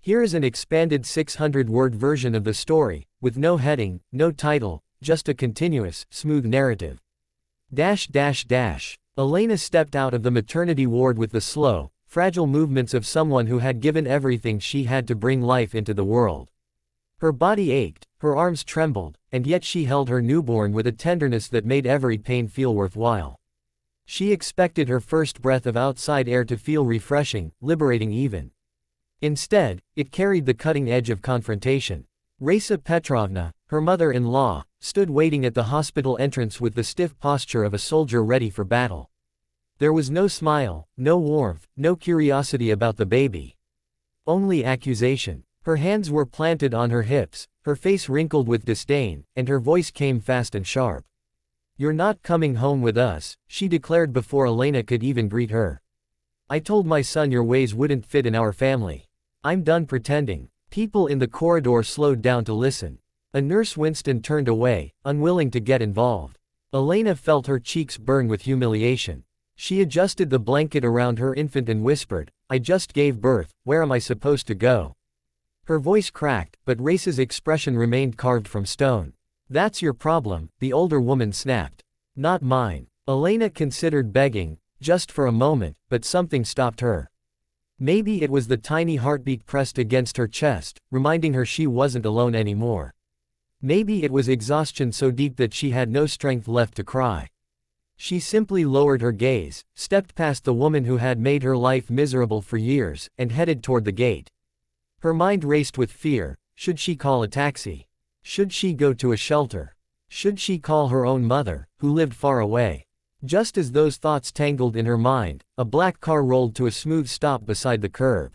Here is an expanded 600-word version of the story, with no heading, no title, just a continuous, smooth narrative. Elena stepped out of the maternity ward with the slow, fragile movements of someone who had given everything she had to bring life into the world. Her body ached, her arms trembled, and yet she held her newborn with a tenderness that made every pain feel worthwhile. She expected her first breath of outside air to feel refreshing, liberating even. Instead, it carried the cutting edge of confrontation. Raisa Petrovna, her mother-in-law, stood waiting at the hospital entrance with the stiff posture of a soldier ready for battle. There was no smile, no warmth, no curiosity about the baby. Only accusation. Her hands were planted on her hips, her face wrinkled with disdain, and her voice came fast and sharp. "You're not coming home with us," she declared before Elena could even greet her. "I told my son your ways wouldn't fit in our family. I'm done pretending." People in the corridor slowed down to listen. A nurse winced and turned away, unwilling to get involved. Elena felt her cheeks burn with humiliation. She adjusted the blanket around her infant and whispered, "I just gave birth, where am I supposed to go?" Her voice cracked, but Raisa's expression remained carved from stone. "That's your problem," the older woman snapped. "Not mine." Elena considered begging, just for a moment, but something stopped her. Maybe it was the tiny heartbeat pressed against her chest, reminding her she wasn't alone anymore. Maybe it was exhaustion so deep that she had no strength left to cry. She simply lowered her gaze, stepped past the woman who had made her life miserable for years, and headed toward the gate. Her mind raced with fear. Should she call a taxi? Should she go to a shelter? Should she call her own mother, who lived far away? Just as those thoughts tangled in her mind, a black car rolled to a smooth stop beside the curb.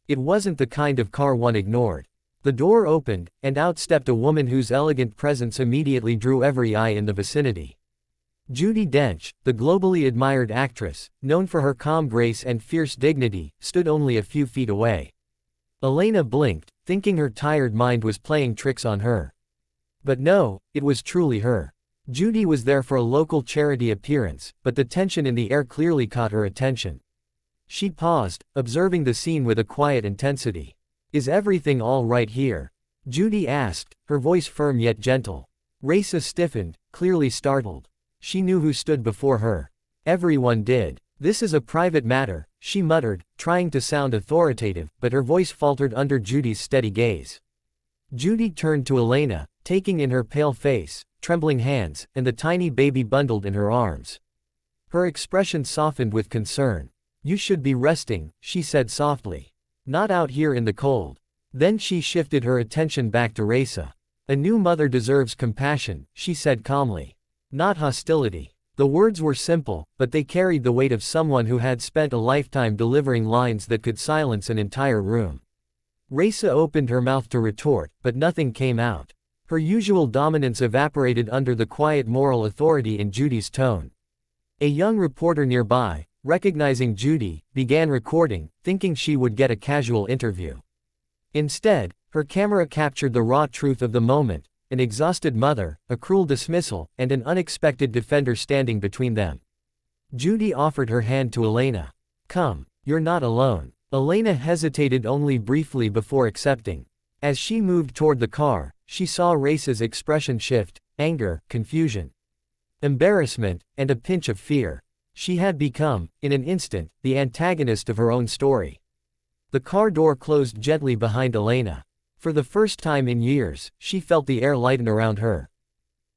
It wasn't the kind of car one ignored. The door opened, and out stepped a woman whose elegant presence immediately drew every eye in the vicinity. Judi Dench, the globally admired actress, known for her calm grace and fierce dignity, stood only a few feet away. Elena blinked, thinking her tired mind was playing tricks on her. But no, it was truly her. Judi was there for a local charity appearance, but the tension in the air clearly caught her attention. She paused, observing the scene with a quiet intensity. "Is everything all right here?" Judi asked, her voice firm yet gentle. Raisa stiffened, clearly startled. She knew who stood before her. Everyone did. "This is a private matter," she muttered, trying to sound authoritative, but her voice faltered under Judi's steady gaze. Judi turned to Elena, taking in her pale face, trembling hands, and the tiny baby bundled in her arms. Her expression softened with concern. "You should be resting," she said softly. "Not out here in the cold." Then she shifted her attention back to Raisa. "A new mother deserves compassion," she said calmly. "Not hostility." The words were simple, but they carried the weight of someone who had spent a lifetime delivering lines that could silence an entire room. Raisa opened her mouth to retort, but nothing came out. Her usual dominance evaporated under the quiet moral authority in Judi's tone. A young reporter nearby, recognizing Judi, began recording, thinking she would get a casual interview. Instead, her camera captured the raw truth of the moment: an exhausted mother, a cruel dismissal, and an unexpected defender standing between them. Judi offered her hand to Elena. "Come, you're not alone." Elena hesitated only briefly before accepting. As she moved toward the car, she saw Raisa's expression shift: anger, confusion, embarrassment, and a pinch of fear. She had become, in an instant, the antagonist of her own story. The car door closed gently behind Elena. For the first time in years, she felt the air lighten around her.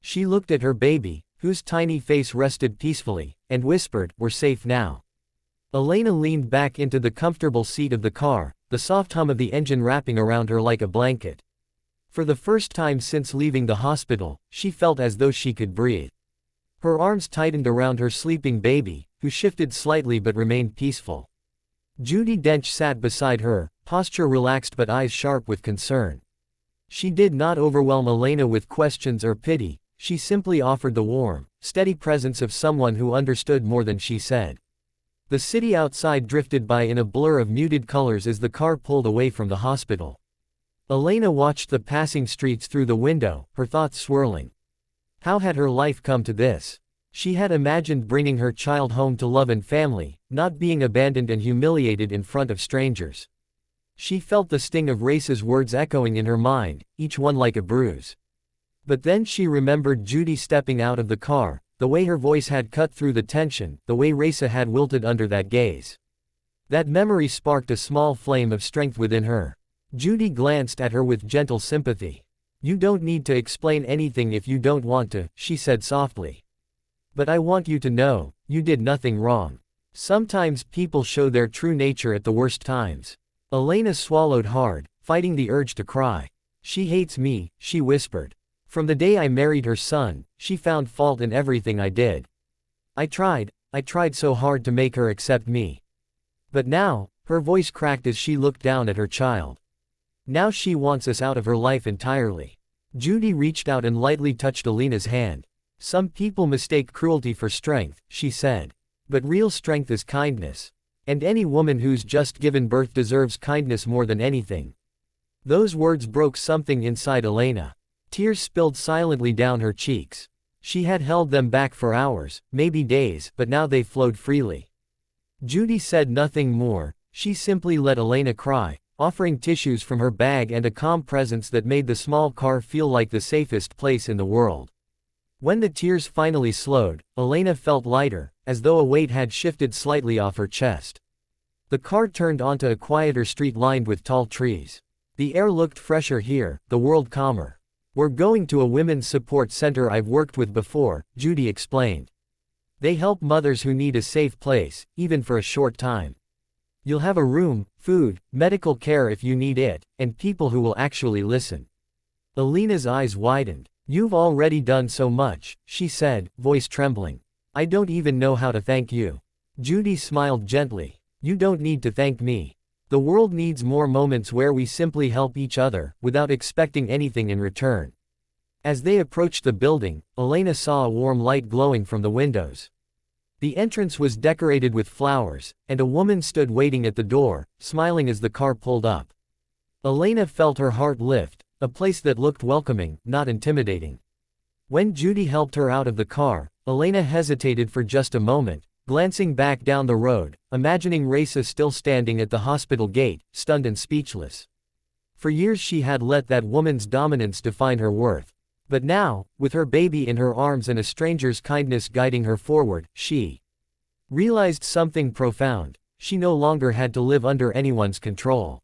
She looked at her baby, whose tiny face rested peacefully, and whispered, "We're safe now." Elena leaned back into the comfortable seat of the car, the soft hum of the engine wrapping around her like a blanket. For the first time since leaving the hospital, she felt as though she could breathe. Her arms tightened around her sleeping baby, who shifted slightly but remained peaceful. Judi Dench sat beside her, posture relaxed but eyes sharp with concern. She did not overwhelm Elena with questions or pity, she simply offered the warm, steady presence of someone who understood more than she said. The city outside drifted by in a blur of muted colors as the car pulled away from the hospital. Elena watched the passing streets through the window, her thoughts swirling. How had her life come to this? She had imagined bringing her child home to love and family, not being abandoned and humiliated in front of strangers. She felt the sting of Race's words echoing in her mind, each one like a bruise. But then she remembered Judi stepping out of the car, the way her voice had cut through the tension, the way Race had wilted under that gaze. That memory sparked a small flame of strength within her. Judi glanced at her with gentle sympathy. "You don't need to explain anything if you don't want to," she said softly. "But I want you to know, you did nothing wrong. Sometimes people show their true nature at the worst times." Elena swallowed hard, fighting the urge to cry. "She hates me," she whispered. "From the day I married her son, she found fault in everything I did. I tried so hard to make her accept me. But now," her voice cracked as she looked down at her child. "Now she wants us out of her life entirely." Judi reached out and lightly touched Elena's hand. "Some people mistake cruelty for strength," she said. "But real strength is kindness. And any woman who's just given birth deserves kindness more than anything." Those words broke something inside Elena. Tears spilled silently down her cheeks. She had held them back for hours, maybe days, but now they flowed freely. Judi said nothing more, she simply let Elena cry, offering tissues from her bag and a calm presence that made the small car feel like the safest place in the world. When the tears finally slowed, Elena felt lighter, as though a weight had shifted slightly off her chest. The car turned onto a quieter street lined with tall trees. The air looked fresher here, the world calmer. "We're going to a women's support center I've worked with before," Judi explained. "They help mothers who need a safe place, even for a short time. You'll have a room, food, medical care if you need it, and people who will actually listen." Elena's eyes widened. "You've already done so much," she said, voice trembling. "I don't even know how to thank you." Judi smiled gently. "You don't need to thank me. The world needs more moments where we simply help each other, without expecting anything in return." As they approached the building, Elena saw a warm light glowing from the windows. The entrance was decorated with flowers, and a woman stood waiting at the door, smiling as the car pulled up. Elena felt her heart lift, a place that looked welcoming, not intimidating. When Judi helped her out of the car, Elena hesitated for just a moment, glancing back down the road, imagining Raisa still standing at the hospital gate, stunned and speechless. For years she had let that woman's dominance define her worth. But now, with her baby in her arms and a stranger's kindness guiding her forward, she realized something profound. She no longer had to live under anyone's control.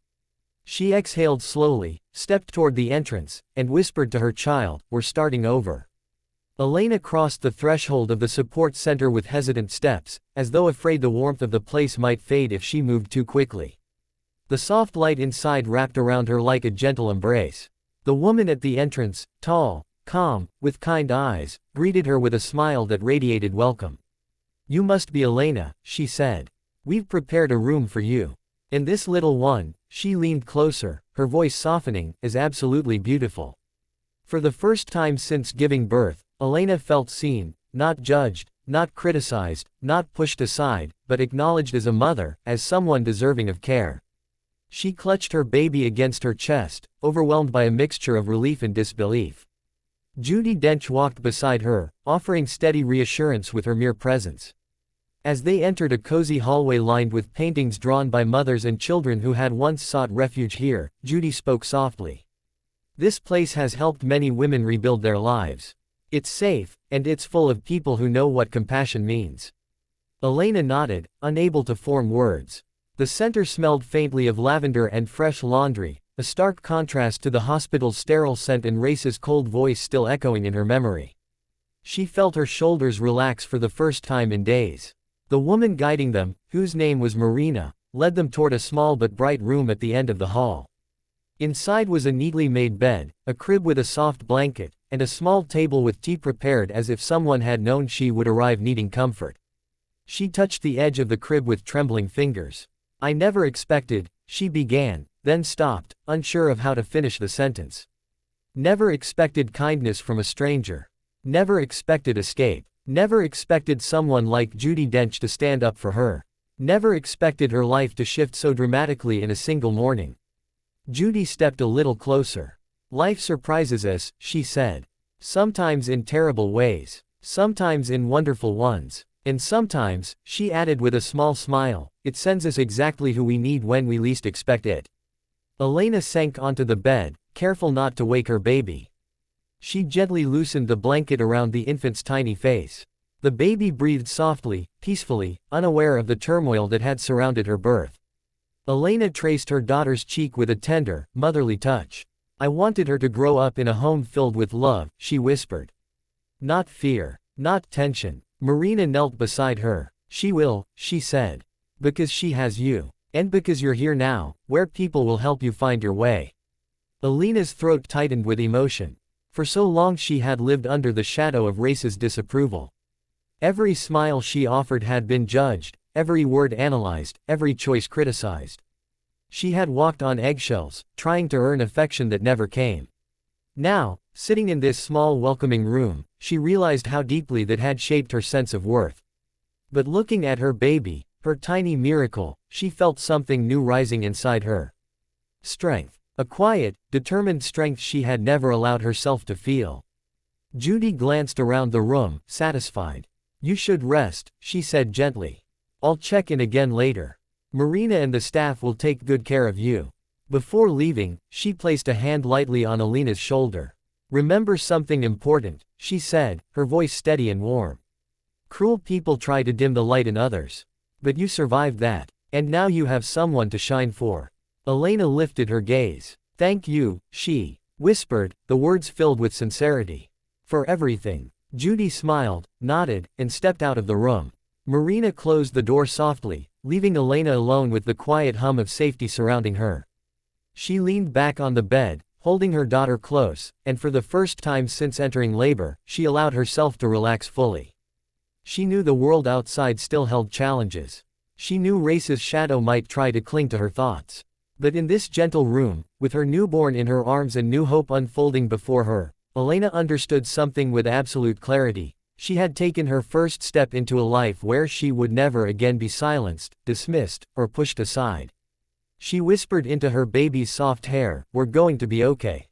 She exhaled slowly, stepped toward the entrance, and whispered to her child, "We're starting over." Elena crossed the threshold of the support center with hesitant steps, as though afraid the warmth of the place might fade if she moved too quickly. The soft light inside wrapped around her like a gentle embrace. The woman at the entrance, tall, calm, with kind eyes, greeted her with a smile that radiated welcome. "You must be Elena," she said. "We've prepared a room for you. And this little one," she leaned closer, her voice softening, "is absolutely beautiful." For the first time since giving birth, Elena felt seen, not judged, not criticized, not pushed aside, but acknowledged as a mother, as someone deserving of care. She clutched her baby against her chest, overwhelmed by a mixture of relief and disbelief. Judi Dench walked beside her, offering steady reassurance with her mere presence. As they entered a cozy hallway lined with paintings drawn by mothers and children who had once sought refuge here, Judi spoke softly. "This place has helped many women rebuild their lives. It's safe, and it's full of people who know what compassion means." Elena nodded, unable to form words. The center smelled faintly of lavender and fresh laundry, a stark contrast to the hospital's sterile scent and Race's cold voice still echoing in her memory. She felt her shoulders relax for the first time in days. The woman guiding them, whose name was Marina, led them toward a small but bright room at the end of the hall. Inside was a neatly made bed, a crib with a soft blanket, and a small table with tea prepared as if someone had known she would arrive needing comfort. She touched the edge of the crib with trembling fingers. "I never expected," she began, then stopped, unsure of how to finish the sentence. "Never expected kindness from a stranger. Never expected escape. Never expected someone like Judi Dench to stand up for her. Never expected her life to shift so dramatically in a single morning." Judi stepped a little closer. "Life surprises us," she said. "Sometimes in terrible ways. Sometimes in wonderful ones. And sometimes," she added with a small smile, "it sends us exactly who we need when we least expect it." Elena sank onto the bed, careful not to wake her baby. She gently loosened the blanket around the infant's tiny face. The baby breathed softly, peacefully, unaware of the turmoil that had surrounded her birth. Elena traced her daughter's cheek with a tender, motherly touch. "I wanted her to grow up in a home filled with love," she whispered. "Not fear. Not tension." Marina knelt beside her. "She will," she said. "Because she has you. And because you're here now, where people will help you find your way." Elena's throat tightened with emotion. For so long she had lived under the shadow of Race's disapproval. Every smile she offered had been judged, every word analyzed, every choice criticized. She had walked on eggshells, trying to earn affection that never came. Now, sitting in this small welcoming room, she realized how deeply that had shaped her sense of worth. But looking at her baby, her tiny miracle, she felt something new rising inside her. Strength. A quiet, determined strength she had never allowed herself to feel. Judi glanced around the room, satisfied. "You should rest," she said gently. "I'll check in again later. Marina and the staff will take good care of you." Before leaving, she placed a hand lightly on Elena's shoulder. "Remember something important," she said, her voice steady and warm. "Cruel people try to dim the light in others. But you survived that. And now you have someone to shine for." Elena lifted her gaze. "Thank you," she whispered, the words filled with sincerity. "For everything." Judi smiled, nodded, and stepped out of the room. Marina closed the door softly, leaving Elena alone with the quiet hum of safety surrounding her. She leaned back on the bed, holding her daughter close, and for the first time since entering labor, she allowed herself to relax fully. She knew the world outside still held challenges. She knew Race's shadow might try to cling to her thoughts. But in this gentle room, with her newborn in her arms and new hope unfolding before her, Elena understood something with absolute clarity. She had taken her first step into a life where she would never again be silenced, dismissed, or pushed aside. She whispered into her baby's soft hair, "We're going to be okay."